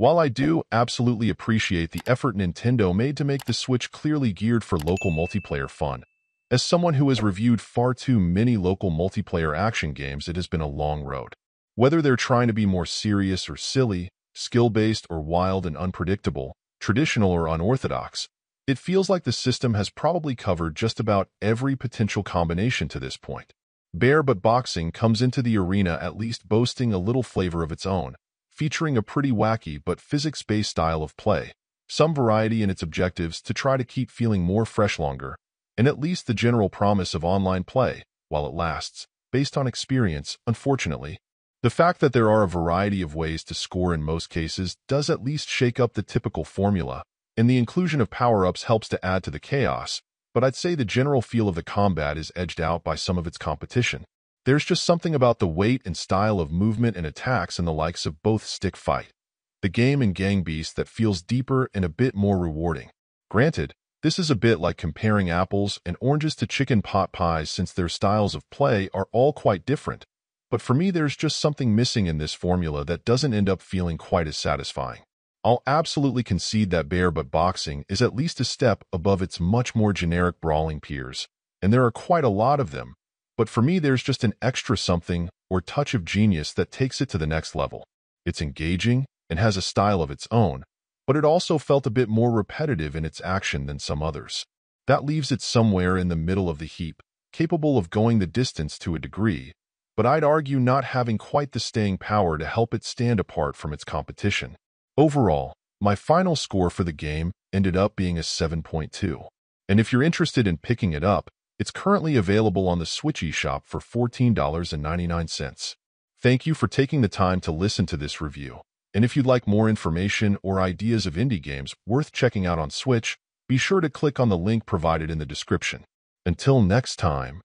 While I do absolutely appreciate the effort Nintendo made to make the Switch clearly geared for local multiplayer fun, as someone who has reviewed far too many local multiplayer action games, it has been a long road. Whether they're trying to be more serious or silly, skill-based or wild and unpredictable, traditional or unorthodox, it feels like the system has probably covered just about every potential combination to this point. Bare But Boxing comes into the arena at least boasting a little flavor of its own, featuring a pretty wacky but physics-based style of play, some variety in its objectives to try to keep feeling more fresh longer, and at least the general promise of online play, while it lasts, based on experience, unfortunately. The fact that there are a variety of ways to score in most cases does at least shake up the typical formula, and the inclusion of power-ups helps to add to the chaos, but I'd say the general feel of the combat is edged out by some of its competition. There's just something about the weight and style of movement and attacks and the likes of both Stick Fight, the game and Gang Beast that feels deeper and a bit more rewarding. Granted, this is a bit like comparing apples and oranges to chicken pot pies since their styles of play are all quite different, but for me there's just something missing in this formula that doesn't end up feeling quite as satisfying. I'll absolutely concede that Bare But Boxing is at least a step above its much more generic brawling peers, and there are quite a lot of them, but for me there's just an extra something or touch of genius that takes it to the next level. It's engaging and has a style of its own, but it also felt a bit more repetitive in its action than some others. That leaves it somewhere in the middle of the heap, capable of going the distance to a degree, but I'd argue not having quite the staying power to help it stand apart from its competition. Overall, my final score for the game ended up being a 7.2. And if you're interested in picking it up, it's currently available on the Switch eShop for $14.99. Thank you for taking the time to listen to this review. And if you'd like more information or ideas of indie games worth checking out on Switch, be sure to click on the link provided in the description. Until next time.